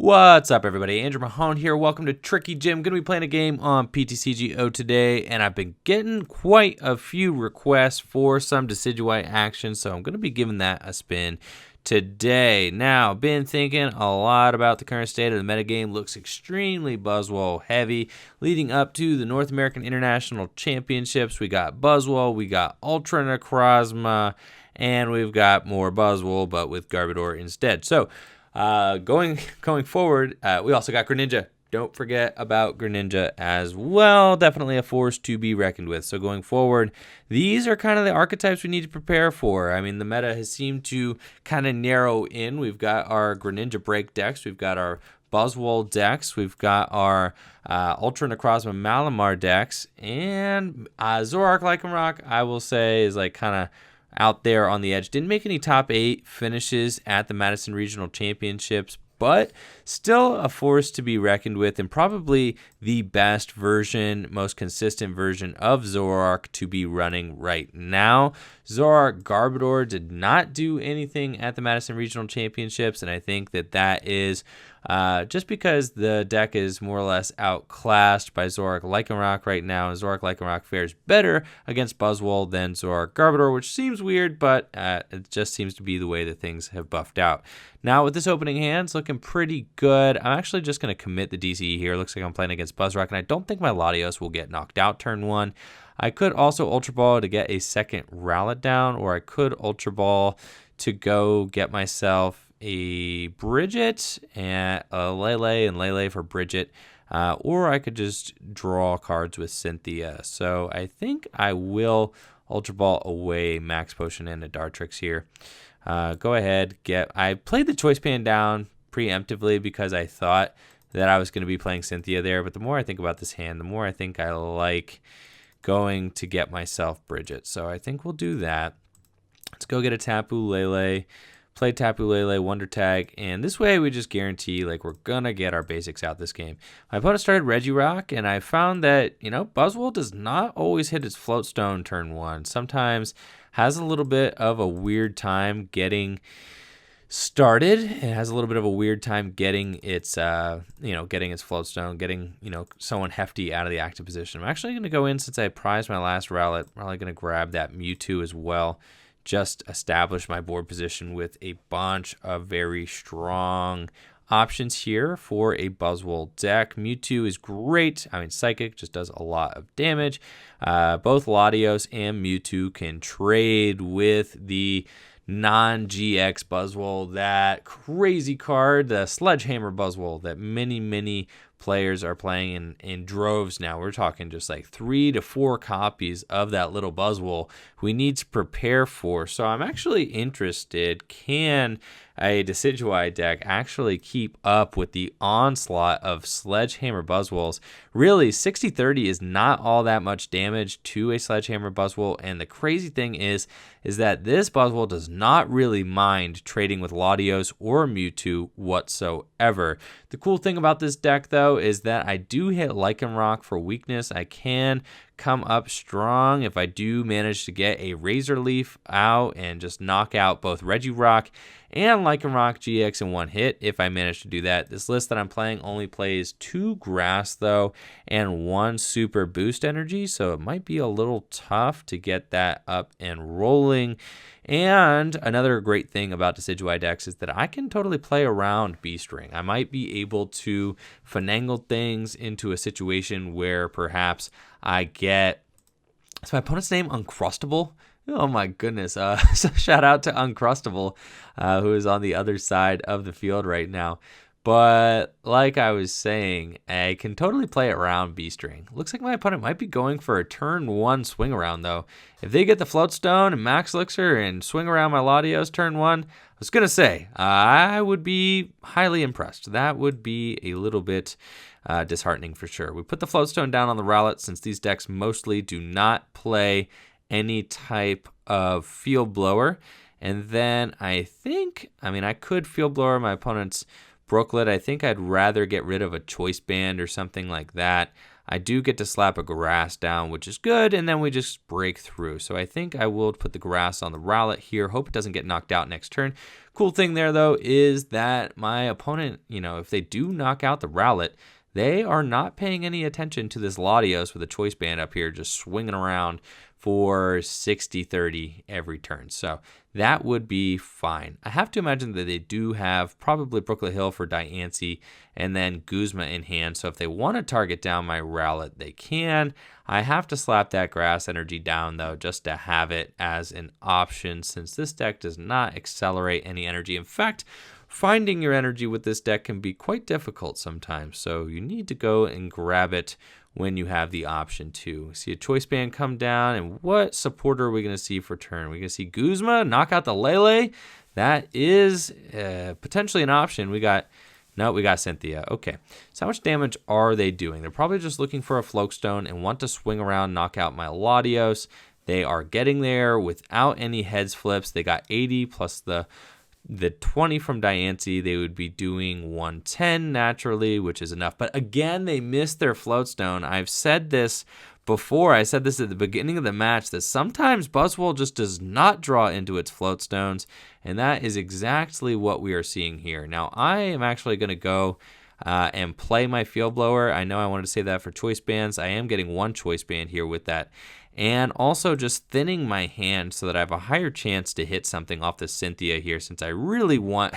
What's up, everybody? Andrew Mahone here. Welcome to Tricky Jim. Going to be playing a game on PTCGO today, and I've been getting quite a few requests for some Decidueye action, so I'm going to be giving that a spin today. Now, been thinking a lot about the current state of the metagame. Looks extremely Buzzwole heavy. Leading up to the North American International Championships, we got Buzzwole, we got Ultra Necrozma, and we've got more Buzzwole, but with Garbodor instead. So, going forward, we also got Greninja. Don't forget about Greninja as well. Definitely a force to be reckoned with. So going forward, these are kind of the archetypes we need to prepare for. I mean, the meta has seemed to kind of narrow in. We've got our Greninja break decks. We've got our Buzzwole decks. We've got our Ultra Necrozma Malamar decks. And Zoroark Lycanroc, I will say, is like kind of out there on the edge. Didn't make any top 8 finishes at the Madison Regional Championships, but still a force to be reckoned with, and probably the best version, most consistent version of Zoroark to be running right now. Zoroark Garbodor did not do anything at the Madison Regional Championships, and I think that is just because the deck is more or less outclassed by Zoroark Lycanroc right now. Zoroark Lycanroc fares better against Buzzwole than Zoroark Garbodor, which seems weird, but it just seems to be the way that things have buffed out. Now, with this opening hand, it's looking pretty good. I'm actually just going to commit the DCE here. Looks like I'm playing against Buzzrock, and I don't think my Latios will get knocked out turn 1. I could also Ultra Ball to get a second Rowlet down, or I could Ultra Ball to go get myself a Bridget and a Lele, and Lele for Bridget, or I could just draw cards with Cynthia. So I think I will Ultra Ball away Max Potion and a Dartrix here. Go ahead, I played the Choice Band down preemptively because I thought that I was going to be playing Cynthia there, but the more I think about this hand, the more I think I like going to get myself Bridget. So I think we'll do that. Let's go get a Tapu Lele, play Tapu Lele, Wonder Tag, and this way we just guarantee like we're going to get our basics out this game. My opponent started Regirock, and I found that, Buzzwole does not always hit its Float Stone turn 1. Sometimes has a little bit of a weird time getting started. It has a little bit of a weird time getting its, getting its Float Stone, getting, someone hefty out of the active position. I'm actually going to go in since I prized my last Rowlet. Probably going to grab that Mewtwo as well. Just establish my board position with a bunch of very strong options here for a Buzzwole deck. Mewtwo is great. I mean, Psychic just does a lot of damage. Both Latios and Mewtwo can trade with the non-GX Buzzwole, that crazy card, the Sledgehammer Buzzwole that many players are playing in droves now. We're talking just like 3 to 4 copies of that little Buzzwole we need to prepare for. So I'm actually interested, can a Decidueye deck actually keep up with the onslaught of Sledgehammer Buzzwoles? Really, 60-30 is not all that much damage to a Sledgehammer Buzzwole, and the crazy thing is that this Buzzwole does not really mind trading with Latios or Mewtwo whatsoever. The cool thing about this deck, though, is that I do hit Lycanroc for weakness. I can come up strong if I do manage to get a Razor Leaf out and just knock out both Regirock and Lycanroc GX in one hit if I manage to do that. This list that I'm playing only plays 2 Grass, though, and 1 Super Boost Energy, so it might be a little tough to get that up and rolling. And another great thing about Decidueye decks is that I can totally play around B-String. I might be able to finagle things into a situation where perhaps I get... Is my opponent's name Uncrustable? Oh my goodness. So shout out to Uncrustable, who is on the other side of the field right now. But like I was saying, I can totally play around B-String. Looks like my opponent might be going for a turn 1 swing around, though. If they get the Float Stone and Max Elixir and swing around my Latios turn 1, I was going to say, I would be highly impressed. That would be a little bit disheartening for sure. We put the Float Stone down on the Rowlet since these decks mostly do not play any type of Field Blower. And then I could Field Blower my opponent's Brooklet. I think I'd rather get rid of a Choice Band or something like that. I do get to slap a grass down, which is good, and then we just break through. So I think I will put the grass on the Rowlet here. Hope it doesn't get knocked out next turn. Cool thing there, though, is that my opponent, if they do knock out the Rowlet, they are not paying any attention to this Latios with a Choice Band up here just swinging around for 60-30 every turn. So that would be fine. I have to imagine that they do have probably Brooklet Hill for Diancie and then Guzma in hand. So if they want to target down my Rowlet, they can. I have to slap that Grass Energy down, though, just to have it as an option, since this deck does not accelerate any energy. In fact, finding your energy with this deck can be quite difficult sometimes. So you need to go and grab it when you have the option to. See a Choice Band come down, and what supporter are we going to see for turn? We're going to see Guzma knock out the Lele. That is potentially an option. We got Cynthia. Okay, so how much damage are they doing? They're probably just looking for a Floatstone and want to swing around, knock out my Latios. They are getting there without any heads flips. They got 80 plus the 20 from Diancie. They would be doing 110 naturally, which is enough. But again, they missed their Floatstone. I've said this before. I said this at the beginning of the match, that sometimes Buzzwole just does not draw into its Floatstones, and that is exactly what we are seeing here. Now, I am actually going to go and play my Field Blower. I know I wanted to save that for Choice Bands. I am getting one Choice Band here with that. And also just thinning my hand so that I have a higher chance to hit something off the Cynthia here, since I really want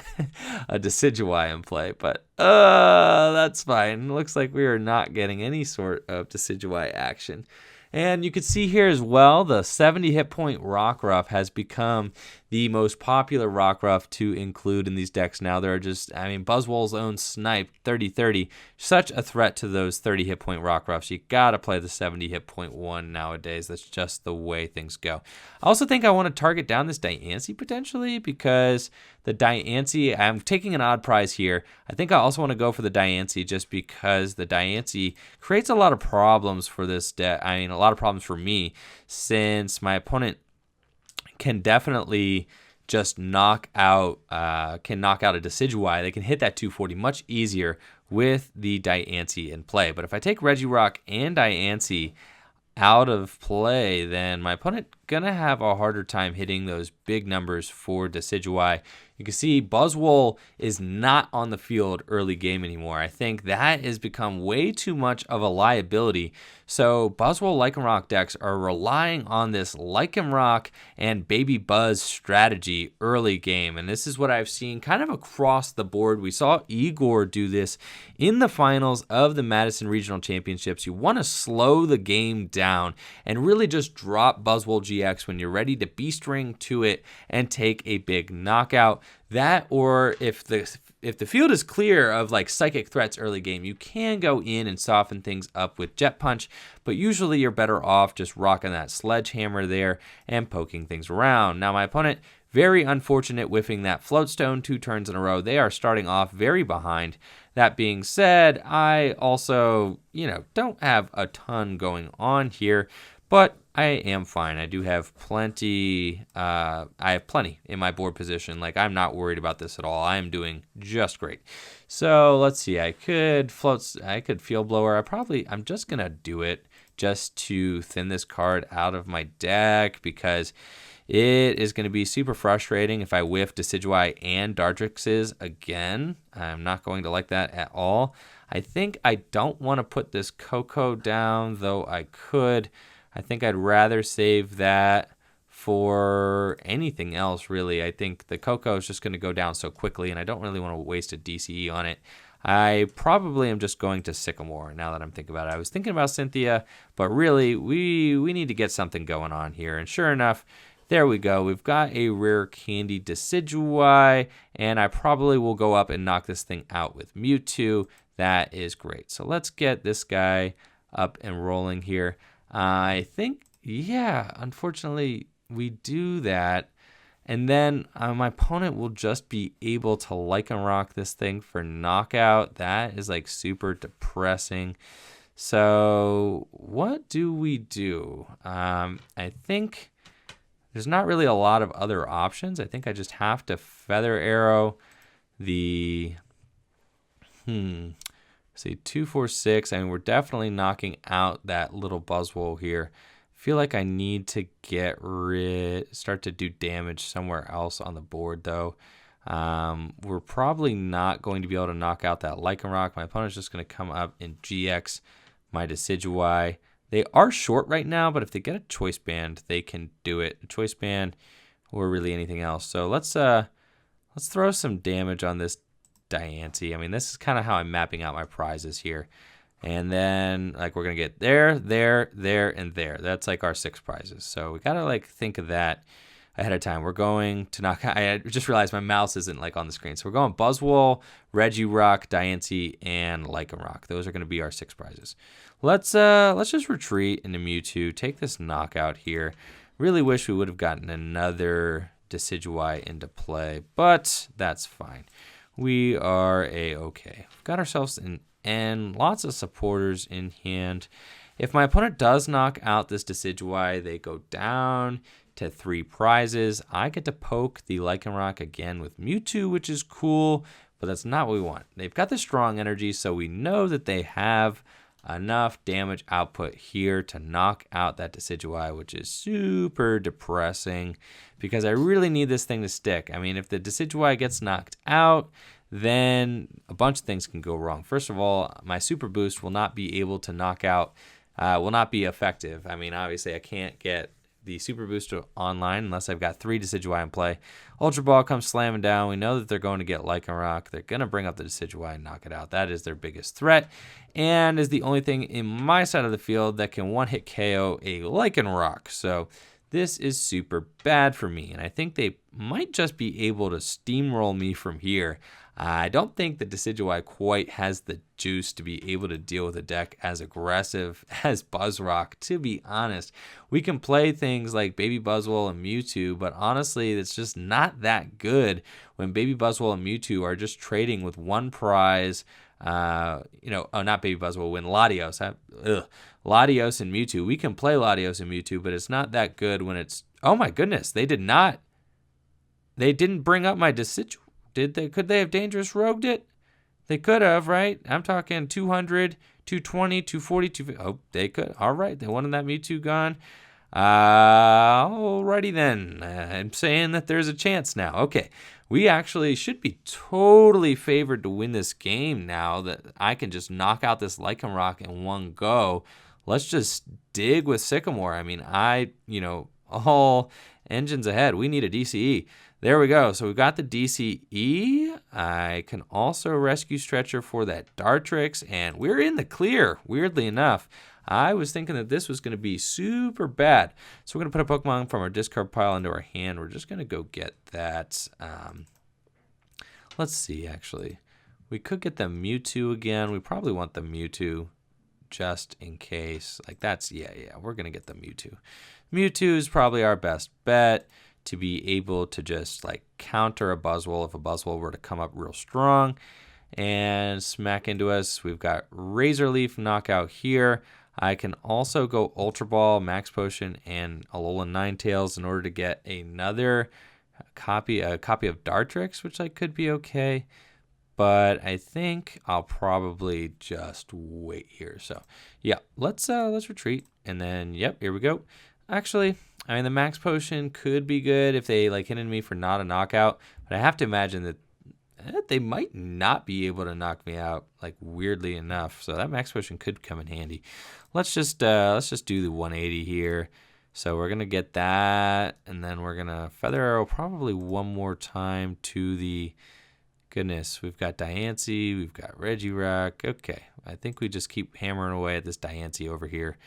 a Decidueye in play. But that's fine. Looks like we are not getting any sort of Decidueye action. And you can see here as well, the 70 hit point Rockruff has become the most popular Rockruff to include in these decks now. There are Buzzwole's own Snipe, 30-30, such a threat to those 30 hit point Rockruffs. You gotta play the 70 hit point one nowadays. That's just the way things go. I also think I want to target down this Diancie potentially, because the Diancie, I'm taking an odd prize here. I think I also want to go for the Diancie just because the Diancie creates a lot of problems for this deck. A lot of problems for me, since my opponent can definitely just knock out a Decidueye. They can hit that 240 much easier with the Diancie in play. But if I take Regirock and Diancie out of play, then my opponent gonna have a harder time hitting those big numbers for Decidueye. You can see Buzzwole is not on the field early game anymore. I think that has become way too much of a liability. So Buzzwole Lycanroc decks are relying on this Lycanroc and Baby Buzz strategy early game. And this is what I've seen kind of across the board. We saw Igor do this in the finals of the Madison Regional Championships. You want to slow the game down and really just drop Buzzwole GX when you're ready to Beast Ring to it and take a big knockout. That, or if the field is clear of like psychic threats early game, you can go in and soften things up with Jet Punch, but usually you're better off just rocking that Sledgehammer there and poking things around. Now my opponent, very unfortunate whiffing that Floatstone 2 turns in a row. They are starting off very behind. That being said, I also, don't have a ton going on here, but I am fine. I do have plenty. I have plenty in my board position. Like, I'm not worried about this at all. I am doing just great. So let's see. I could Field Blower. I'm just gonna do it just to thin this card out of my deck, because it is going to be super frustrating if I whiff Decidueye and Dartrix's again. I'm not going to like that at all. I think I don't want to put this Coco down, though I could. I think I'd rather save that for anything else, really. I think the Coco is just going to go down so quickly, and I don't really want to waste a DCE on it. I probably am just going to Sycamore now that I'm thinking about it. I was thinking about Cynthia, but really, we need to get something going on here. And sure enough, there we go. We've got a rare candy Decidueye, and I probably will go up and knock this thing out with Mewtwo. That is great. So let's get this guy up and rolling here. I think, yeah, unfortunately, we do that. And then my opponent will just be able to Lycanroc this thing for knockout. That is like super depressing. So what do we do? I think there's not really a lot of other options. I think I just have to Feather Arrow the See, 2, 4, 6. I mean, we're definitely knocking out that little Buzzwole here. Feel like I need to start to do damage somewhere else on the board, though. We're probably not going to be able to knock out that Lycanroc. My opponent's just going to come up and GX my Decidueye. They are short right now, but if they get a choice band, they can do it. A choice band or really anything else. So let's throw some damage on this Diancie. I mean, this is kind of how I'm mapping out my prizes here. And then, like, we're going to get there, there, there, and there. That's, like, our 6 prizes. So we got to, like, think of that ahead of time. We're going to knock out... I just realized my mouse isn't, like, on the screen. So we're going Buzzwole, Regirock, Diancie, and Lycanroc. Those are going to be our 6 prizes. Let's just retreat into Mewtwo, take this knockout here. Really wish we would have gotten another Decidueye into play, but that's fine. We are a-okay. We've got ourselves an N, lots of supporters in hand. If my opponent does knock out this Decidueye, they go down to 3 prizes. I get to poke the Lycanroc again with Mewtwo, which is cool, but that's not what we want. They've got the strong energy, so we know that they have enough damage output here to knock out that Decidueye, which is super depressing because I really need this thing to stick. I mean, if the Decidueye gets knocked out, then a bunch of things can go wrong. First of all, my super boost will not be able to knock out, will not be effective. I mean, obviously I can't get the super boost online unless I've got 3 Decidueye in play. Ultra Ball comes slamming down. We know that they're going to get Lycanroc. They're going to bring up the Decidueye and knock it out. That is their biggest threat and is the only thing in my side of the field that can one-hit KO a Lycanroc. So this is super bad for me, and I think they might just be able to steamroll me from here. I don't think the Decidueye quite has the juice to be able to deal with a deck as aggressive as Buzzrock, to be honest. We can play things like Baby Buzzwole and Mewtwo, but honestly, it's just not that good when Baby Buzzwole and Mewtwo are just trading with 1 prize. Not Baby Buzzwole, when Latios. Latios and Mewtwo. We can play Latios and Mewtwo, but it's not that good when it's... Oh my goodness, they didn't bring up my Decidueye. Could they have dangerous rogued it? They could have, right? I'm talking 200, 220, 240, 250. Oh, they could. All right, they wanted that Mewtwo gone. Alrighty then. I'm saying that there's a chance now. Okay, we actually should be totally favored to win this game now that I can just knock out this Lycanroc in one go. Let's just dig with Sycamore. I mean, all engines ahead. We need a DCE. There we go. So we've got the DCE. I can also rescue Stretcher for that Dartrix, and we're in the clear, weirdly enough. I was thinking that this was going to be super bad. So we're going to put a Pokemon from our discard pile into our hand. We're just going to go get that. Let's see, actually. We could get the Mewtwo again. We probably want the Mewtwo just in case. Like that's, yeah, we're going to get the Mewtwo. Mewtwo is probably our best bet to be able to just like counter a Buzzwole if a Buzzwole were to come up real strong and smack into us. We've got Razor Leaf knockout here. I can also go Ultra Ball, Max Potion, and Alolan Ninetales in order to get another copy of Dartrix, which could be okay. But I think I'll probably just wait here. So yeah, let's retreat, and then yep, here we go. Actually, I mean, the Max Potion could be good if they hit me for not a knockout, but I have to imagine that they might not be able to knock me out, weirdly enough. So that Max Potion could come in handy. Let's just do the 180 here. So we're gonna get that, and then we're gonna Feather Arrow probably one more time to the... Goodness, we've got Diancie, we've got Regirock. Okay, I think we just keep hammering away at this Diancie over here.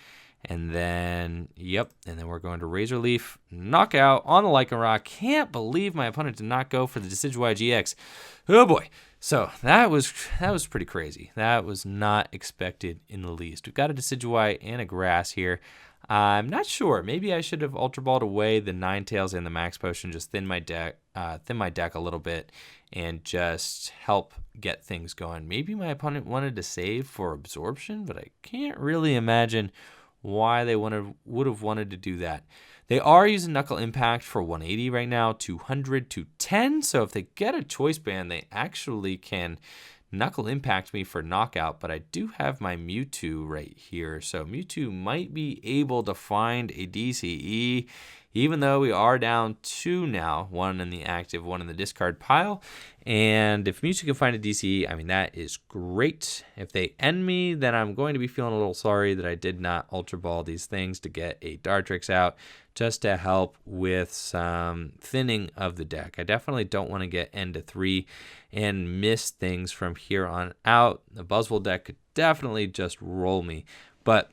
And then, yep, and then we're going to Razor Leaf, knockout on the Lycanroc. Can't believe my opponent did not go for the Decidueye GX. Oh boy. So that was pretty crazy. That was not expected in the least. We've got a Decidueye and a Grass here. I'm not sure. Maybe I should have Ultra Balled away the Ninetales and the Max Potion, just thin my deck a little bit, and just help get things going. Maybe my opponent wanted to save for Absorption, but I can't really imagine why they would have wanted to do that. They are using Knuckle Impact for 180 right now, 200 to 10. So if they get a choice band, they actually can Knuckle Impact me for knockout, but I do have my Mewtwo right here. So Mewtwo might be able to find a DCE, even though we are down 2 now, 1 in the active, 1 in the discard pile. And if Mewtwo can find a DCE, I mean, that is great. If they end me, then I'm going to be feeling a little sorry that I did not Ultra Ball these things to get a Dartrix out, just to help with some thinning of the deck. I definitely don't want to get end to 3 and miss things from here on out. The Buzzwole deck could definitely just roll me. But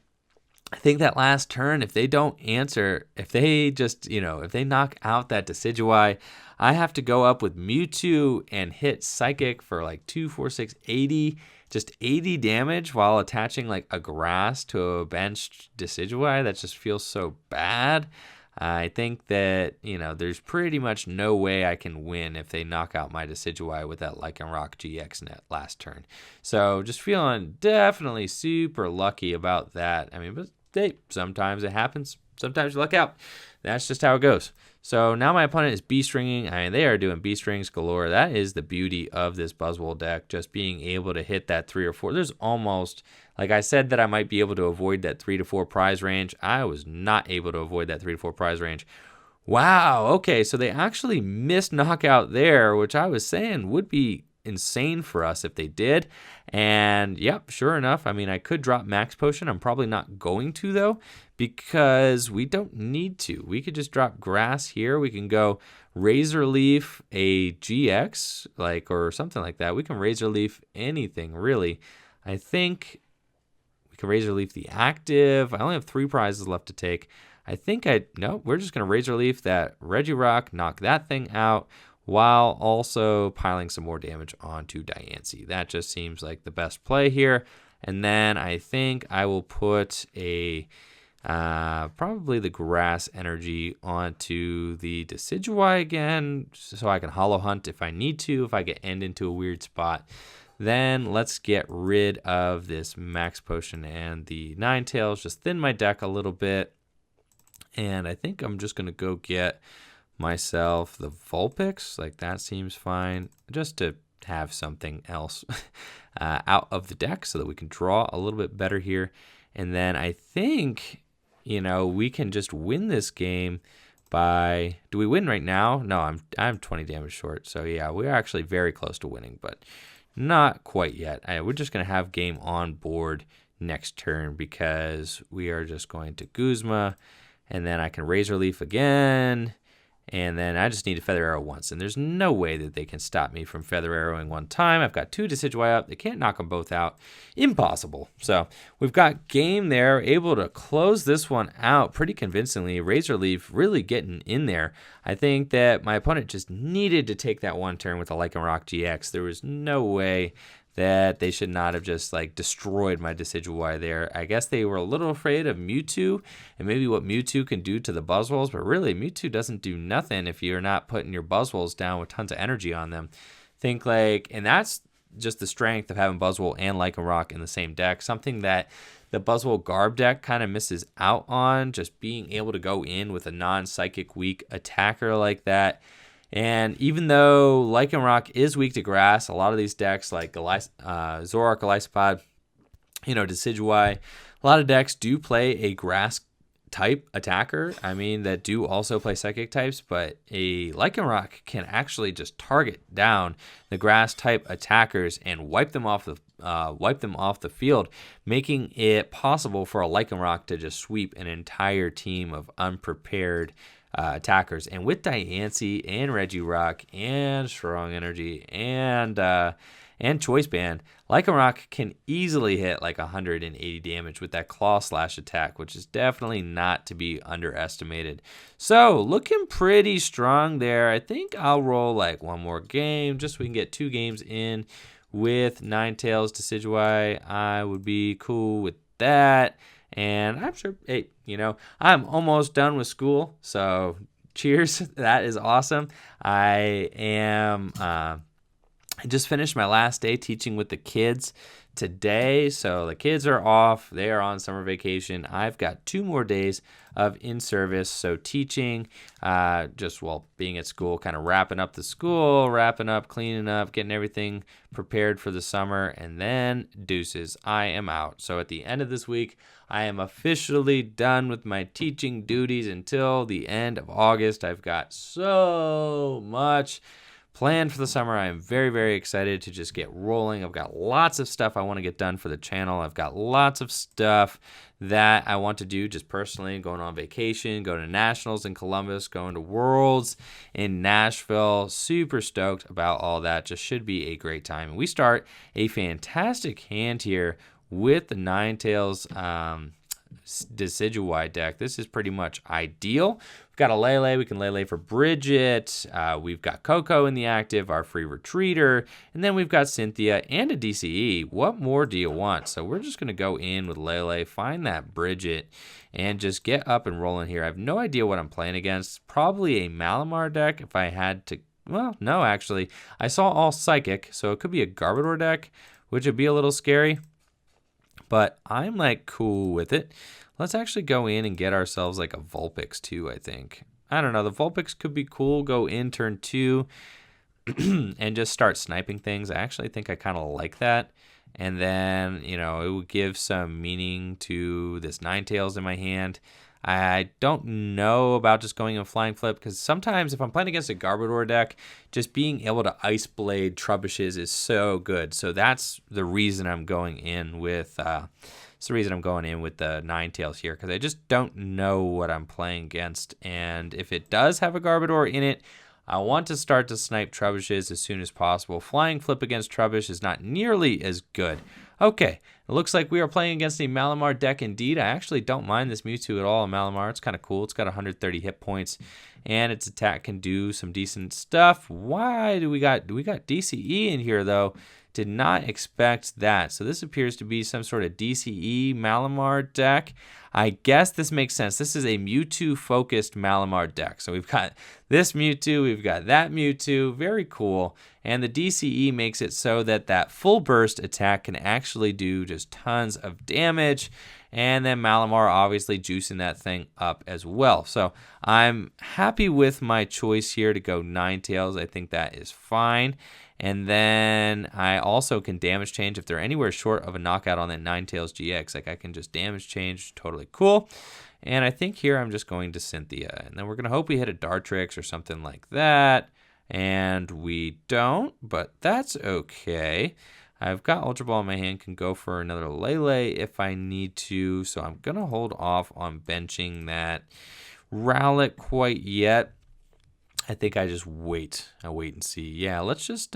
I think that last turn, if they don't answer, if they just, if they knock out that Decidueye, I have to go up with Mewtwo and hit Psychic for like 2, 4, 6, 80, just 80 damage while attaching like a grass to a benched Decidueye. That just feels so bad. I think that, there's pretty much no way I can win if they knock out my Decidueye with that Lycanroc GX net last turn. So just feeling definitely super lucky about that. I mean, but sometimes it happens. Sometimes you luck out. That's just how it goes. So now my opponent is B-stringing. I mean, they are doing B-strings galore. That is the beauty of this Buzzwole deck, just being able to hit that 3 or 4. There's almost, like I said that I might be able to avoid that 3 to 4 prize range. I was not able to avoid that 3 to 4 prize range. Wow, okay, so they actually missed knockout there, which I was saying would be insane for us if they did. And yep, sure enough, I mean, I could drop Max Potion. I'm probably not going to though, because we don't need to. We could just drop Grass here. We can go Razor Leaf a GX, or something like that. We can Razor Leaf anything really. I think we can Razor Leaf the active. I only have 3 prizes left to take. I think we're just gonna Razor Leaf that Regirock, knock that thing out, while also piling some more damage onto Diancie. That just seems like the best play here. And then I think I will put a probably the Grass Energy onto the Decidueye again, so I can Hollow Hunt if I need to, if I get end into a weird spot. Then let's get rid of this Max Potion and the Ninetales, just thin my deck a little bit. And I think I'm just going to go get myself the Vulpix. That seems fine, just to have something else out of the deck so that we can draw a little bit better here. And then I think, we can just win this game by, do we win right now? No, I'm 20 damage short. So yeah, we're actually very close to winning, but not quite yet. We're just going to have game on board next turn because we are just going to Guzma, and then I can Razor Leaf again. And then I just need to Feather Arrow once. And there's no way that they can stop me from Feather Arrowing one time. I've got 2 Decidueye up. They can't knock them both out. Impossible. So we've got game there. Able to close this one out pretty convincingly. Razor Leaf really getting in there. I think that my opponent just needed to take that one turn with a Lycanroc GX. There was no way that they should not have just destroyed my Decidueye there. I guess they were a little afraid of Mewtwo and maybe what Mewtwo can do to the Buzzwoles, but really Mewtwo doesn't do nothing if you're not putting your Buzzwoles down with tons of energy on them. And that's just the strength of having Buzzwole and Lycanroc in the same deck, something that the Buzzwole Garb deck kind of misses out on, just being able to go in with a non-psychic weak attacker like that. And even though Lycanroc is weak to grass, a lot of these decks like Zoroark, Elisapod, Decidueye, a lot of decks do play a grass type attacker. I mean, that do also play psychic types, but a Lycanroc can actually just target down the grass type attackers and wipe them off the field, making it possible for a Lycanroc to just sweep an entire team of unprepared attackers. And with Diancie and Regirock and Strong Energy and Choice Band, Lycanroc can easily hit 180 damage with that Claw Slash attack, which is definitely not to be underestimated. So looking pretty strong there. I think I'll roll one more game just so we can get 2 games in with Ninetales Decidueye. I would be cool with that. And I'm sure, hey, I'm almost done with school, so cheers. That is awesome. I am I just finished my last day teaching with the kids today. So the kids are off. They are on summer vacation. I've got 2 more days of in-service. So teaching, just while being at school, kind of wrapping up the school, wrapping up, cleaning up, getting everything prepared for the summer, and then deuces. I am out. So at the end of this week, I am officially done with my teaching duties until the end of August. I've got so much planned for the summer. I am very, very excited to just get rolling. I've got lots of stuff I want to get done for the channel. I've got lots of stuff that I want to do just personally, going on vacation, going to Nationals in Columbus, going to Worlds in Nashville. Super stoked about all that. Just should be a great time. And we start a fantastic hand here with the Ninetales Decidueye deck. This is pretty much ideal. We've got a Lele. We can Lele for Bridget. We've got Coco in the active, our free retreater. And then we've got Cynthia and a DCE. What more do you want? So we're just going to go in with Lele, find that Bridget, and just get up and rolling here. I have no idea what I'm playing against. Probably a Malamar deck if I had to. Well, no, actually. I saw all Psychic, so it could be a Garbodor deck, which would be a little scary. But I'm like cool with it. Let's actually go in and get ourselves like a Vulpix too, I think. I don't know. The Vulpix could be cool. Go in turn 2 and just start sniping things. I actually think I kind of like that. And then, you know, it would give some meaning to this Ninetales in my hand. I don't know about just going and Flying Flip, because sometimes if I'm playing against a Garbodor deck, just being able to Ice Blade Trubbishes is so good. So that's the reason I'm going in with the Ninetales here, because I just don't know what I'm playing against. And if it does have a Garbodor in it, I want to start to snipe Trubbishes as soon as possible. Flying Flip against Trubbish is not nearly as good. Okay, it looks like we are playing against a Malamar deck indeed. I actually don't mind this Mewtwo at all. A Malamar, it's kind of cool. It's got 130 hit points, and its attack can do some decent stuff. Why do we got DCE in here though? Did not expect that. So this appears to be some sort of DCE Malamar deck. I guess this makes sense. This is a Mewtwo-focused Malamar deck. So we've got this Mewtwo, we've got that Mewtwo. Very cool. And the DCE makes it so that that full burst attack can actually do just tons of damage. And then Malamar obviously juicing that thing up as well. So I'm happy with my choice here to go Ninetales. I think that is fine. And then I also can damage change if they're anywhere short of a knockout on that Ninetales GX. Like I can just damage change, totally cool. And I think here I'm just going to Cynthia. And then we're going to hope we hit a Dartrix or something like that. And we don't, but that's okay. I've got Ultra Ball in my hand, can go for another Lele if I need to. So I'm going to hold off on benching that Rowlet quite yet. I think I just wait. I wait and see. Yeah, let's just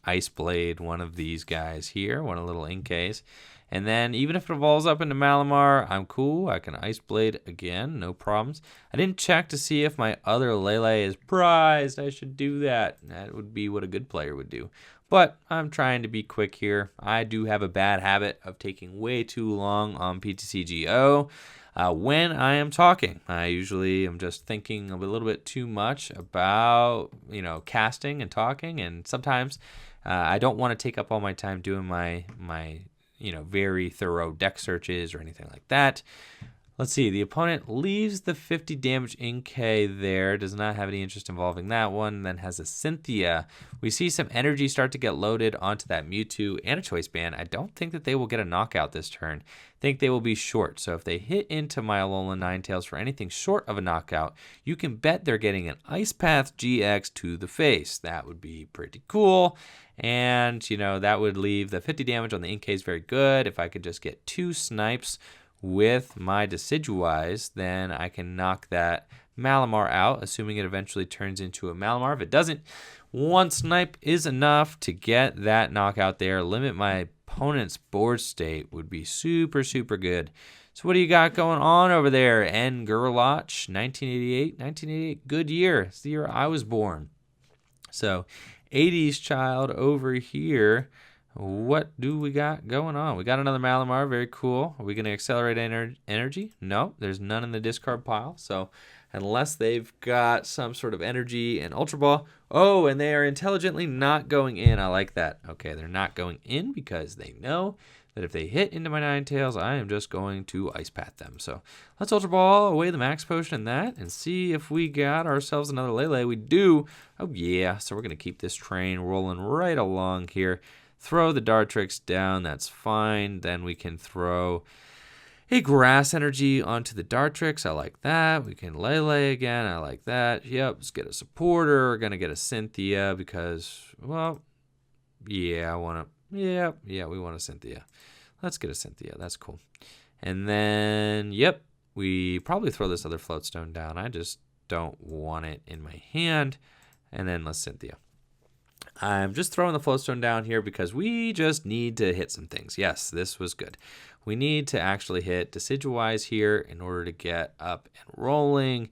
Ice Blade one of these guys here, one of the little Inkays. And then even if it evolves up into Malamar, I'm cool. I can Ice Blade again, no problems. I didn't check to see if my other Lele is prized. I should do that. That would be what a good player would do. But I'm trying to be quick here. I do have a bad habit of taking way too long on PTCGO. When I am talking, I usually am just thinking a little bit too much about, casting and talking. And sometimes I don't want to take up all my time doing my very thorough deck searches or anything like that. Let's see. The opponent leaves the 50 damage Inkay there. Does not have any interest involving that one. Then has a Cynthia. We see some energy start to get loaded onto that Mewtwo and a Choice Band. I don't think that they will get a knockout this turn. I think they will be short. So if they hit into my Alolan Ninetales for anything short of a knockout, you can bet they're getting an Ice Path GX to the face. That would be pretty cool. And, that would leave the 50 damage on the Inkays very good. If I could just get 2 snipes with my Decidueyes, then I can knock that Malamar out, assuming it eventually turns into a Malamar. If it doesn't, 1 snipe is enough to get that knockout there. Limit my opponent's board state would be super, super good. So what do you got going on over there? Ngurloch, 1988, good year. It's the year I was born. So 80s child over here. What do we got going on? We got another Malamar. Very cool. Are we going to accelerate energy? No, there's none in the discard pile. So unless they've got some sort of energy and Ultra Ball, Oh, and they are intelligently not going in. I like that. Okay, they're not going in because they know that if they hit into my Ninetales, I am just going to Ice Path them. So let's Ultra Ball away the Max Potion and that and see if we got ourselves another Lele. We do. Oh, yeah. So we're going to keep this train rolling right along here. Throw the Dartrix down. That's fine. Then we can throw a Grass Energy onto the Dartrix. I like that. We can Lele again. I like that. Yep, let's get a supporter. We're going to get a Cynthia because, well, yeah, we want a Cynthia. Let's get a Cynthia. That's cool. And then, yep, we probably throw this other Floatstone down. I just don't want it in my hand. And then let's Cynthia. I'm just throwing the Floatstone down here because we just need to hit some things. Yes, this was good. We need to actually hit Decidueye here in order to get up and rolling.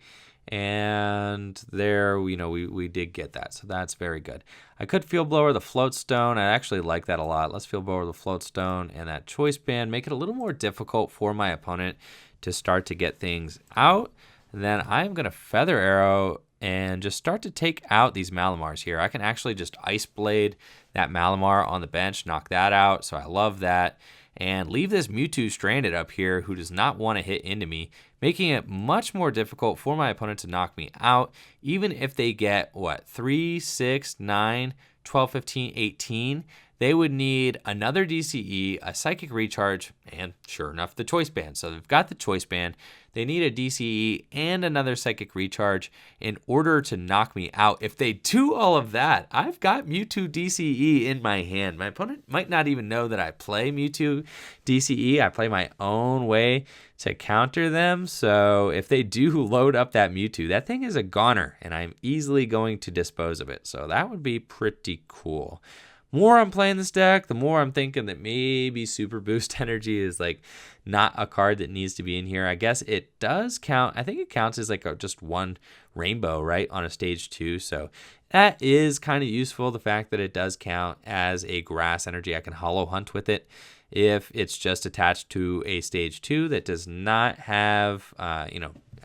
And there, we did get that. So that's very good. I could Field Blower the Floatstone. I actually like that a lot. Let's Field Blower the Floatstone and that Choice Band. Make it a little more difficult for my opponent to start to get things out. And then I'm going to Feather Arrow and just start to take out these Malamars here. I can actually just Ice Blade that Malamar on the bench, knock that out. So I love that. And leave this Mewtwo stranded up here who does not want to hit into me, making it much more difficult for my opponent to knock me out, even if they get, 3, 6, 9, 12, 15, 18. They would need another DCE, a Psychic Recharge, and sure enough, the Choice Band. So they've got the Choice Band. They need a DCE and another Psychic Recharge in order to knock me out. If they do all of that, I've got Mewtwo DCE in my hand. My opponent might not even know that I play Mewtwo DCE. I play my own way to counter them. So if they do load up that Mewtwo, that thing is a goner, and I'm easily going to dispose of it. So that would be pretty cool. More I'm playing this deck, the more I'm thinking that maybe Super Boost Energy is like not a card that needs to be in here. I guess it does count. I think it counts as like just one rainbow, right, on a stage 2. So that is kind of useful. The fact that it does count as a Grass Energy. I can Hollow Hunt with it if it's just attached to a stage 2 that does not have,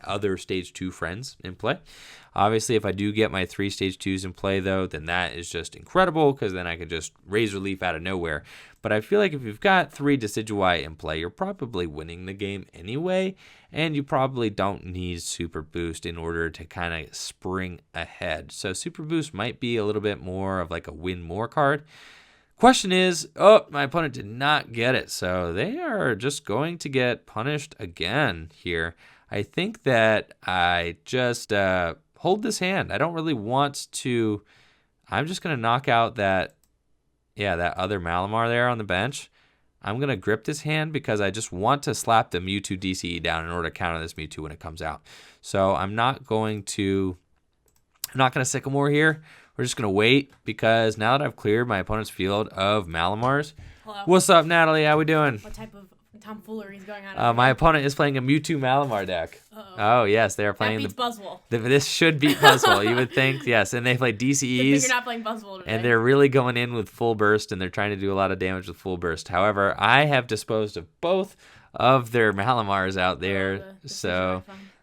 other stage 2 friends in play. Obviously, if I do get my 3 stage 2s in play, though, then that is just incredible because then I could just Razor Leaf out of nowhere. But I feel like if you've got 3 Decidueye in play, you're probably winning the game anyway, and you probably don't need Super Boost in order to kind of spring ahead. So Super Boost might be a little bit more of like a win more card. Question is, my opponent did not get it, so they are just going to get punished again here. I think that I just hold this hand. I don't really want to. I'm just going to knock out that other Malamar there on the bench. I'm going to grip this hand because I just want to slap the Mewtwo DCE down in order to counter this Mewtwo when it comes out. So I'm not going to Sycamore here. We're just going to wait because now that I've cleared my opponent's field of Malamars. Hello. What's up, Natalie? How we doing? What type of tomfoolery is going on? My opponent is playing a Mewtwo Malamar deck. Uh-oh. Oh, yes. They are playing. That beats Buzzwole. This should beat Buzzwole, you would think. Yes, and they play DCEs. You're not playing Buzzwole today. And they're really going in with full burst, and they're trying to do a lot of damage with full burst. However, I have disposed of both of their Malamars out there.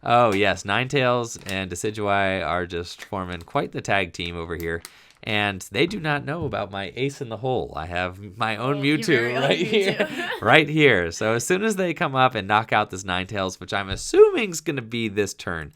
Oh, yes. Ninetales and Decidueye are just forming quite the tag team over here. And they do not know about my ace in the hole. I have my own Mewtwo right here. Right here. So as soon as they come up and knock out this Ninetales, which I'm assuming is going to be this turn,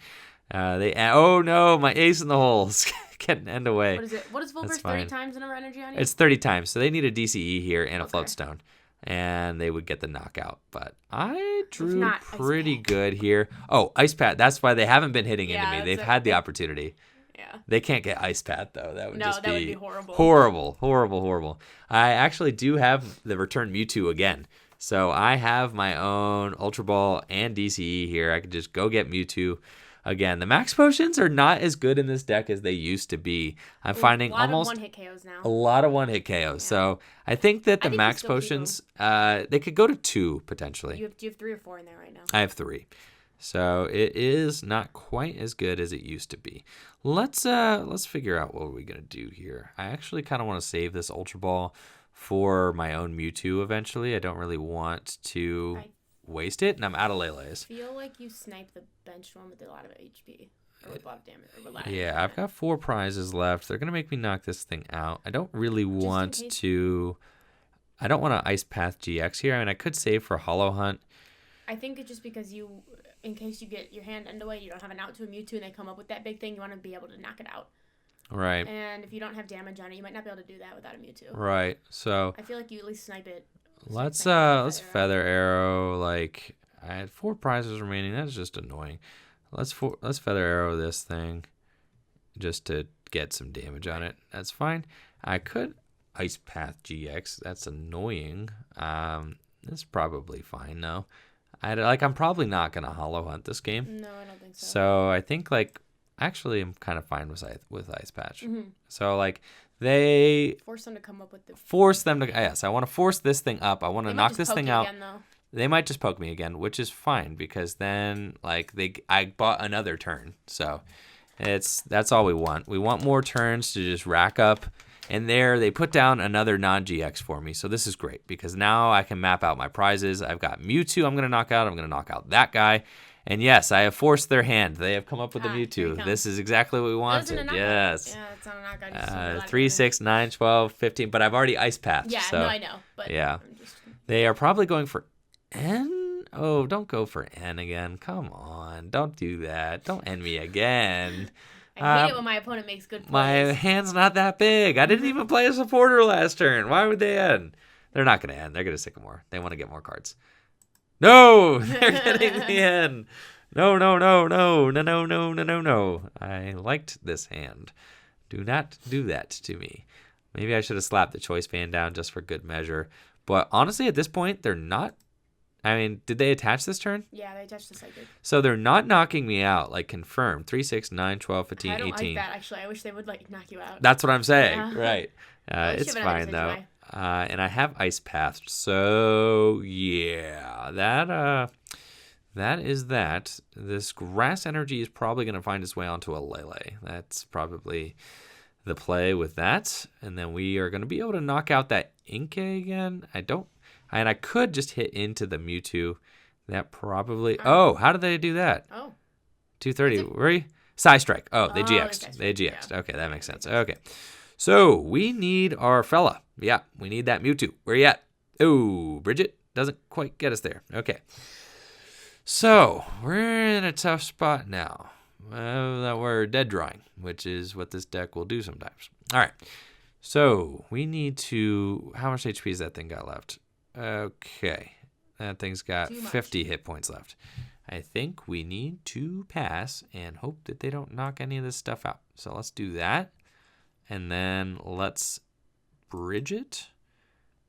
oh no, my ace in the hole is getting end away. What is it? What is full burst 30 times the number of energy on you? It's 30 times. So they need a DCE here and a Floatstone. And they would get the knockout. But I drew pretty good here. Oh, Ice Pat. That's why they haven't been hitting into me. They've had the opportunity. Yeah. They can't get Ice Pat, though. That would that would be horrible. Horrible. I actually do have the return Mewtwo again. So I have my own Ultra Ball and DCE here. I could just go get Mewtwo. Again, the max potions are not as good in this deck as they used to be. I'm finding almost a lot of one-hit KOs now. A lot of one-hit KOs. Yeah. So I think that the max potions, they could go to 2 potentially. Do you have 3 or 4 in there right now? I have 3. So it is not quite as good as it used to be. Let's figure out what we're gonna do here. I actually kind of want to save this Ultra Ball for my own Mewtwo eventually. I don't really want to waste it, and I'm out of Lele's. I feel like you sniped the bench one with a lot of HP. Or with a lot of damage. Or with a lot of Yeah, damage. I've got 4 prizes left. They're going to make me knock this thing out. I don't really want to... I don't want to Ice Path GX here. I mean, I could save for Hollow Hunt. I think it's just because you, in case you get your hand end away, you don't have an out to a Mewtwo and they come up with that big thing, you want to be able to knock it out. Right. And if you don't have damage on it, you might not be able to do that without a Mewtwo. Right. So I feel like you at least snipe it. let's Feather Arrow. Like, I had 4 prizes remaining. That's just annoying. Let's Feather Arrow this thing just to get some damage on it. That's fine. I could Ice Path GX. That's annoying. It's probably fine though. I'm probably not gonna Hollow Hunt this game. No, I don't think so. So I think actually I'm kind of fine with Ice Patch. Mm-hmm. So they force them to come up with the. Force them to yes. I want to force this thing up. I want to knock this thing out. Again, though. They might just poke me again, which is fine because then I bought another turn. So that's all we want. We want more turns to just rack up. And there they put down another non-GX for me. So this is great because now I can map out my prizes. I've got Mewtwo I'm going to knock out. I'm going to knock out that guy. And yes, I have forced their hand. They have come up with a Mewtwo. This is exactly what we wanted. Yes. Yeah, it's not a knockout. 3, 6, 9, 12, 15. But I've already Ice Pathed. Yeah, so, no, I know. But yeah. They are probably going for N? Oh, don't go for N again. Come on. Don't do that. Don't end me again. I hate it when my opponent makes good plays. My hand's not that big. I didn't even play a supporter last turn. Why would they end? They're not going to end. They're going to Sycamore. They want to get more cards. No! They're getting the end. No. I liked this hand. Do not do that to me. Maybe I should have slapped the choice band down just for good measure. But honestly, at this point, they're not. I mean, did they attach this turn? Yeah, they attached the psychic. So they're not knocking me out, confirmed. 3, 6, 9, 12, 15, 18. I don't like that, actually. I wish they would, knock you out. That's what I'm saying. Yeah. Right. It's fine, though. And I have Ice Path. So, yeah. That is that. This Grass Energy is probably going to find its way onto a Lele. That's probably the play with that. And then we are going to be able to knock out that Inkay again. And I could just hit into the Mewtwo. That probably... Oh, how did they do that? Oh. 230. Were you? Psystrike. Oh, they GX'd. They GX'd. Yeah. Okay, that makes sense. Okay. So, we need our fella. Yeah, we need that Mewtwo. Where you at? Oh, Bridget doesn't quite get us there. Okay. So, we're in a tough spot now. That we're dead drawing, which is what this deck will do sometimes. All right. So, we need to... How much HP has that thing got left? Okay. That thing's got 50 hit points left. I think we need to pass and hope that they don't knock any of this stuff out. So let's do that. And then let's bridge it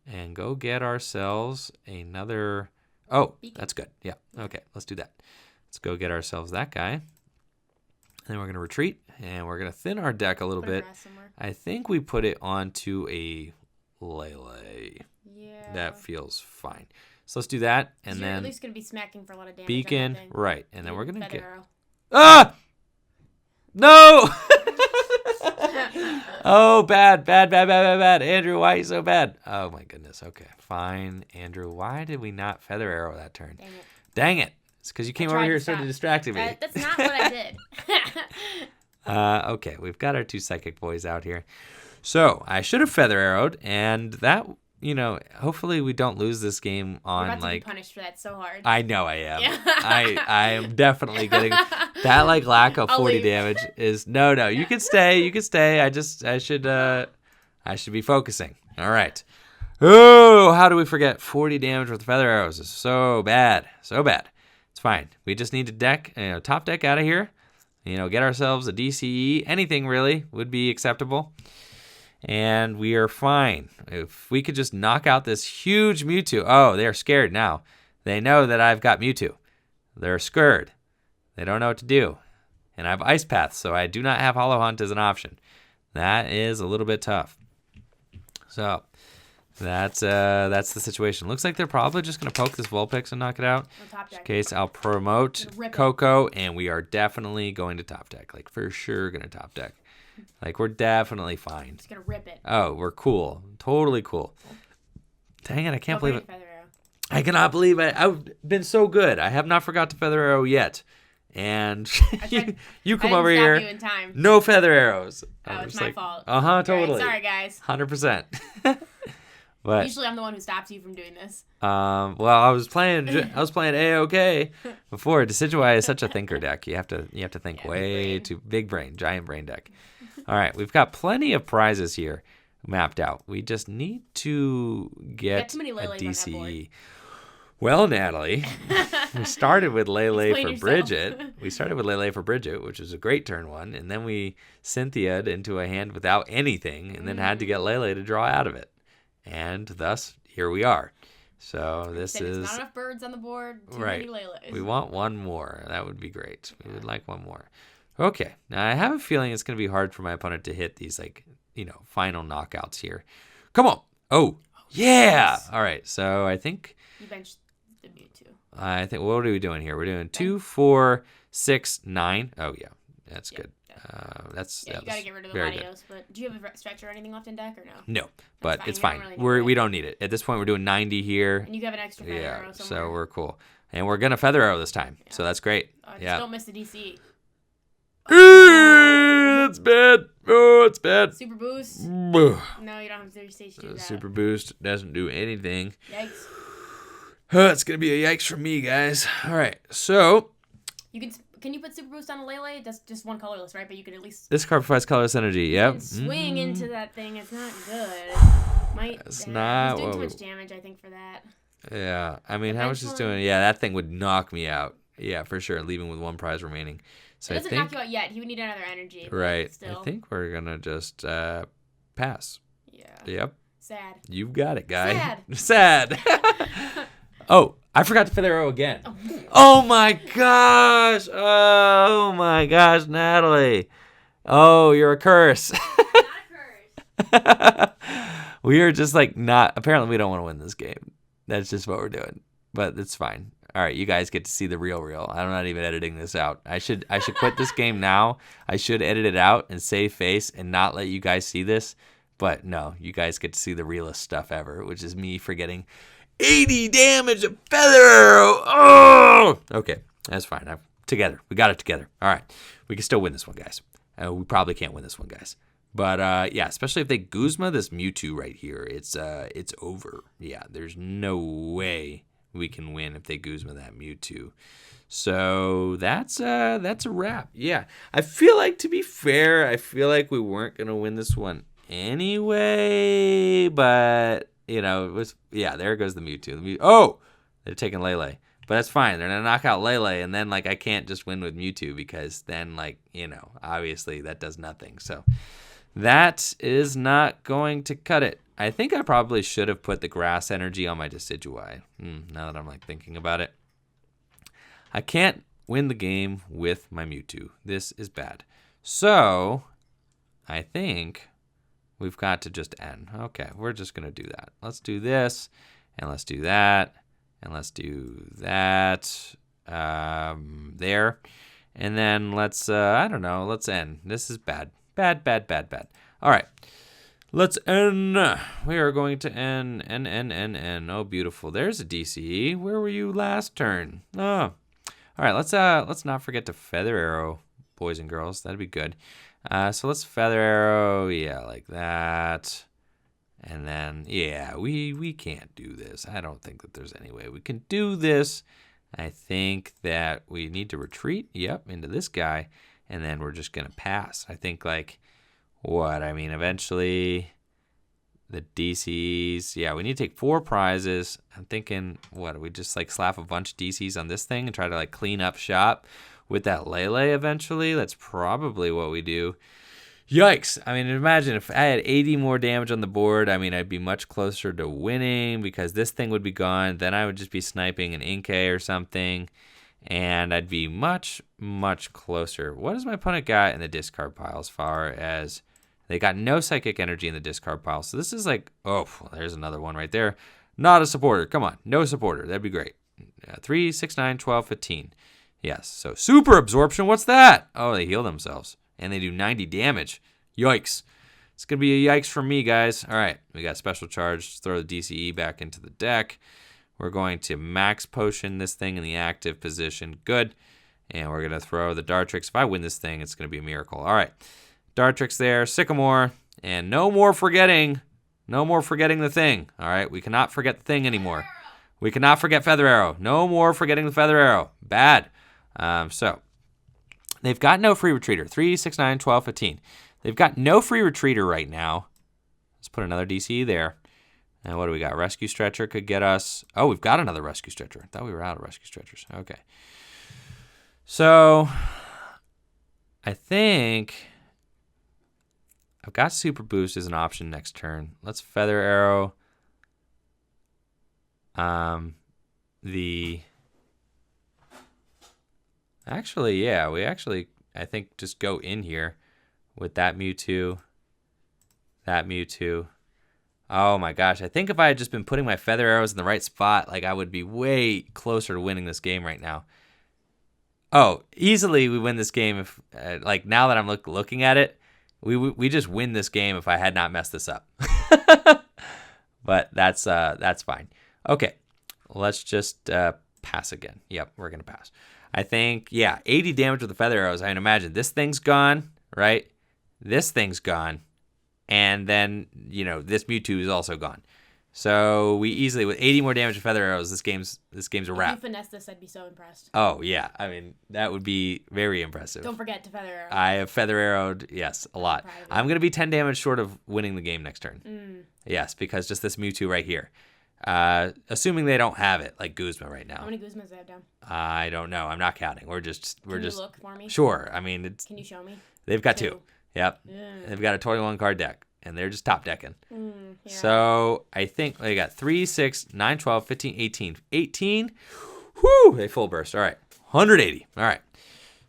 and go get ourselves another... Oh, that's good. Yeah. Okay, let's do that. Let's go get ourselves that guy. And then we're going to retreat and we're going to thin our deck a little bit. I think we put it onto a Lele. Yeah. That feels fine. So let's do that, and then you're at least gonna be smacking for a lot of damage. Beacon, right? And then we're gonna get arrow. No! Oh, bad. Andrew, why are you so bad? Oh my goodness. Okay, fine, Andrew. Why did we not Feather Arrow that turn? Dang it! It's because you came over here and started distracting me. That's not what I did. Okay, we've got our 2 psychic boys out here. So I should have Feather Arrowed, and that. Hopefully we don't lose this game on You're about to be punished for that so hard. I know I am. Yeah. I am definitely getting that lack of 40 damage is no. You can stay. I should be focusing. All right. Oh, how do we forget 40 damage with Feather Arrows is so bad. It's fine. We just need to top deck out of here. Get ourselves a DCE. Anything really would be acceptable. And we are fine. If we could just knock out this huge Mewtwo. Oh, they're scared now. They know that I've got Mewtwo. They're scared. They don't know what to do. And I have Ice Path, so I do not have Hollow Hunt as an option. That is a little bit tough. So that's the situation. Looks like they're probably just going to poke this Vulpix and knock it out. In case I'll promote Coco, and we are definitely going to top deck. For sure going to top deck. We're definitely fine. Just gonna rip it. Oh, we're cool. Totally cool. Dang it, I can't believe it. I cannot believe I've been so good. I have not forgot to Feather Arrow yet. And I tried, you come I over didn't here. stop you in time. No feather arrows. Oh, it's my fault. Totally. Right, sorry, guys. 100%. But usually I'm the one who stops you from doing this. well, I was playing A-OK before. Decidueye is such a thinker deck. You have to think way too big brain, giant brain deck. All right, we've got plenty of prizes here mapped out. We just need to get too many a Lele's on that DCE. Well, Natalie, we started with Lele for Bridget. We started with Lele for Bridget, which was a great turn one, and then we Cynthia'd into a hand without anything, and then had to get Lele to draw out of it. And thus, here we are. So this is... Not enough birds on the board. Too right. many Leles. We want one more. That would be great. We would like one more. Okay. Now, I have a feeling it's going to be hard for my opponent to hit these, final knockouts here. Come on. Oh, yeah. Nice. All right. So I think... You benched the Mewtwo. I think... What are we doing here? We're doing 2, 4, 6, 9. Oh, yeah. That's good. You gotta get rid of the Latios, but do you have a stretch or anything left in deck or no? No, but it's fine. We don't need it. At this point, we're doing 90 here. And you have an extra feather arrow somewhere. So we're cool. And we're gonna feather arrow this time, so that's great. Just don't miss the DC. That's bad. Oh, it's bad. Super boost? No, you don't have 30 stage to do that. Super boost doesn't do anything. Yikes. It's gonna be a yikes from me, guys. All right, so Can you put Super Boost on a Lele? That's just one colorless, right? But you can at least... This card provides colorless energy, yep. Swing into that thing. It's not good. It's not... He's doing too much damage, I think, for that. Yeah. I mean, how much is doing? Yeah, that thing would knock me out. Yeah, for sure. Leaving with one prize remaining. So it doesn't knock you out yet. He would need another energy. Right. Still. I think we're going to just pass. Yeah. Yep. Sad. You've got it, guy. Sad. Oh, I forgot to feather arrow again. Oh my gosh. Oh my gosh, Natalie. Oh, you're a curse. Not a curse. We are just not. Apparently, we don't want to win this game. That's just what we're doing. But it's fine. All right, you guys get to see the real. I'm not even editing this out. I should quit this game now. I should edit it out and save face and not let you guys see this. But no, you guys get to see the realest stuff ever, which is me forgetting 80 damage of feather arrow. Oh! Okay, that's fine. We got it together. All right. We can still win this one, guys. We probably can't win this one, guys. But, yeah, especially if they Guzma this Mewtwo right here, it's over. Yeah, there's no way we can win if they Guzma that Mewtwo. So that's a wrap. Yeah, I feel like, to be fair, we weren't going to win this one anyway, but... it was, there goes the Mewtwo. Oh, they're taking Lele. But that's fine. They're going to knock out Lele, and then, I can't just win with Mewtwo because then, obviously that does nothing. So that is not going to cut it. I think I probably should have put the grass energy on my Decidueye. Now that I'm, thinking about it. I can't win the game with my Mewtwo. This is bad. So I think... we've got to just end. Okay, we're just going to do that. Let's do this, and let's do that, and let's do that there. And then let's, let's end. This is bad. Bad. All right, let's end. We are going to end. Oh, beautiful. There's a DCE. Where were you last turn? Oh, all right, let's not forget to feather arrow, boys and girls. That'd be good. So let's feather arrow, like that. And then, we can't do this. I don't think that there's any way we can do this. I think that we need to retreat, into this guy. And then we're just going to pass. I think, eventually the DCs. Yeah, we need to take 4 prizes. I'm thinking, we just, slap a bunch of DCs on this thing and try to, clean up shop with that Lele eventually. That's probably what we do. Yikes. I mean, imagine if I had 80 more damage on the board. I mean, I'd be much closer to winning because this thing would be gone. Then I would just be sniping an Inkay or something, and I'd be much, much closer. What does my opponent got in the discard pile as far as... they got no psychic energy in the discard pile. So this is there's another one right there. Not a supporter. Come on. No supporter. That'd be great. 3, 6, 9, 12, 15. Yes, so super absorption, what's that? Oh, they heal themselves, and they do 90 damage. Yikes. It's going to be a yikes for me, guys. All right, we got special charge. Throw the DCE back into the deck. We're going to max potion this thing in the active position. Good. And we're going to throw the Dartrix. If I win this thing, it's going to be a miracle. All right. Dartrix there, Sycamore, and no more forgetting the thing. All right, we cannot forget the thing anymore. We cannot forget Feather Arrow. No more forgetting the Feather Arrow. Bad. So they've got no free retreater. 3, 6, 9, 12, 15. They've got no free retreater right now. Let's put another DC there. And what do we got? Rescue Stretcher could get us. Oh, we've got another Rescue Stretcher. I thought we were out of Rescue Stretchers. Okay. So I think I've got Super Boost as an option next turn. Let's Feather Arrow. Actually, yeah, I think just go in here with that Mewtwo. Oh my gosh, I think if I had just been putting my Feather Arrows in the right spot, like I would be way closer to winning this game right now. Oh, easily we win this game if, like now that I'm looking at it, we just win this game if I had not messed this up. But that's fine. Okay, let's just pass again. Yep, we're gonna pass. I think, yeah, 80 damage with the Feather Arrows. I can imagine this thing's gone, right? This thing's gone, and then this Mewtwo is also gone. So we easily, with 80 more damage with Feather Arrows, this game's a wrap. If you finesse this, I'd be so impressed. Oh yeah, I mean that would be very impressive. Don't forget to Feather Arrow. I have Feather Arrowed, yes, a lot. I'm gonna be 10 damage short of winning the game next turn. Yes, because just this Mewtwo right here. Assuming they don't have it, like Guzma right now. How many Guzmas do they have down? I don't know. I'm not counting. Can you look for me? Sure. I mean, Can you show me? They've got two. Yep. They've got a 21 card deck, and they're just top decking. Yeah. So I think they got 3, 6, 9, 12, 15, 18. 18. Whoo! They full burst. All right. 180. All right.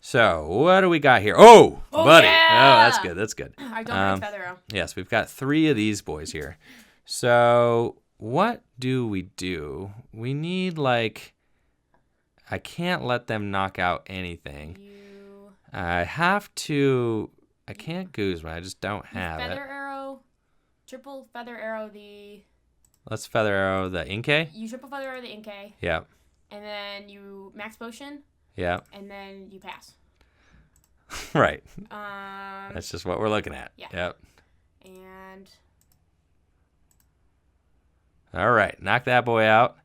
So what do we got here? Oh, buddy. Yeah! Oh, that's good. That's good. I don't Feather Arrow. Yes, we've got 3 of these boys here. So what do? We need, like, I can't let them knock out anything. I can't Guzma. I just don't have it. Feather Arrow, triple Feather Arrow Let's Feather Arrow the Inkay. You triple Feather Arrow the Inkay. Yep. And then you Max Potion. Yep. And then you pass. Right. That's just what we're looking at. Yeah. Yep. And all right, knock that boy out.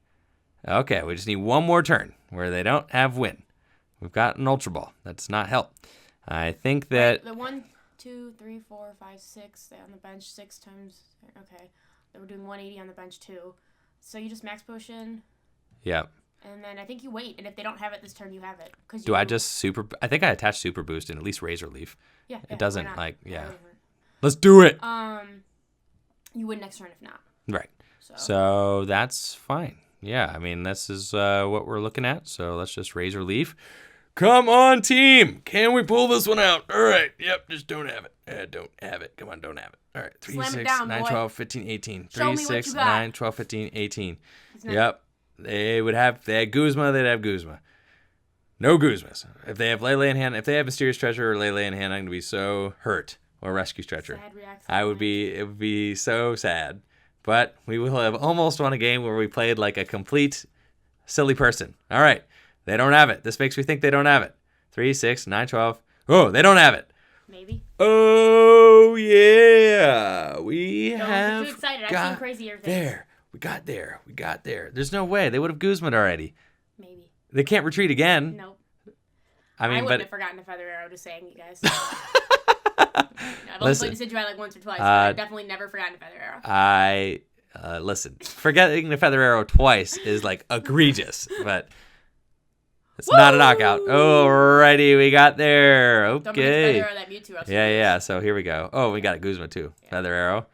Okay, we just need one more turn where they don't have win. We've got an Ultra Ball. That does not help. I think that the 1, 2, 3, 4, 5, 6. They're on the bench 6 times. Okay, they were doing 180 on the bench too. So you just Max Potion. Yep. And then I think you wait, and if they don't have it this turn, you have it. I think I attach Super Boost and at least Razor Leaf. Yeah. It doesn't Let's do it. You win next turn if not. Right. So that's fine. Yeah, I mean, this is what we're looking at. So let's just Razor Leaf. Come on, team. Can we pull this one out? All right. Yep, just don't have it. Don't have it. Come on, don't have it. All right. 3, 6, 9, 12, 15, 18. 3, 6, 9, 12, 15, 18. Yep. They had Guzma, they'd have Guzma. No Guzmas. If they have Lele in hand, if they have Mysterious Treasure or Lele in hand, I'm going to be so hurt. Or Rescue Stretcher. It would be so sad. But we will have almost won a game where we played like a complete silly person. All right. They don't have it. This makes me think they don't have it. 3, 6, 9, 12. Oh, they don't have it. Maybe. Oh, yeah. We have too excited. I've seen crazier things. There. We got there. There's no way. They would have Guzman already. Maybe. They can't retreat again. Nope. I wouldn't have forgotten a Feather Arrow, just saying, you guys. I've only played Decidueye like once or twice, but I've definitely never forgotten a Feather Arrow. Listen, forgetting the Feather Arrow twice is like egregious, but it's not a knockout. Alrighty, we got there. Okay. Don't forget Feather Arrow that Mewtwo. Yeah. So here we go. Oh, we got a Guzma too. Yeah. Feather Arrow,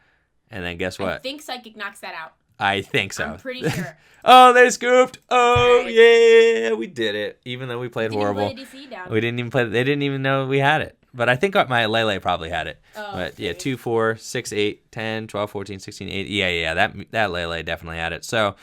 and then guess what? I think Psychic knocks that out. I think so. I'm pretty sure. Oh, they scooped. Oh, yeah, we did it. Even though we played horrible. We didn't even play. They didn't even know we had it. But I think my Lele probably had it. Oh, but yeah, 2, 4, 6, 8, 10, 12, 14, 16, 8. Yeah. That Lele definitely had it. So,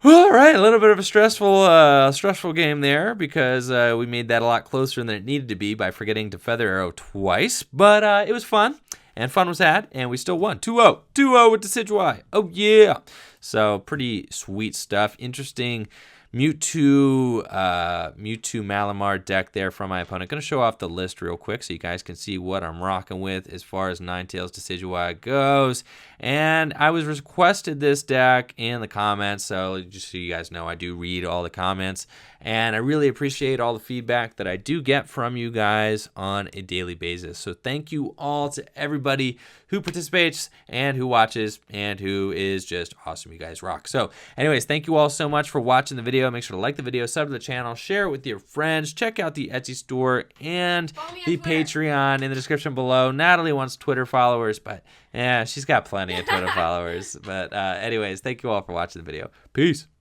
all right, a little bit of a stressful game there because we made that a lot closer than it needed to be by forgetting to Feather Arrow twice. But it was fun. And fun was had, and we still won. 2-0. 2-0 with Decidueye. Oh, yeah. So, pretty sweet stuff. Interesting Mewtwo Malamar deck there from my opponent. Going to show off the list real quick so you guys can see what I'm rocking with as far as Ninetales Decidueye goes. And I was requested this deck in the comments, so just so you guys know, I do read all the comments. And I really appreciate all the feedback that I do get from you guys on a daily basis. So thank you all to everybody who participates and who watches and who is just awesome. You guys rock. So anyways, thank you all so much for watching the video. Make sure to like the video, sub to the channel, share it with your friends. Check out the Etsy store and the Patreon in the description below. Natalie wants Twitter followers, but yeah, she's got plenty of Twitter followers. But anyways, thank you all for watching the video. Peace.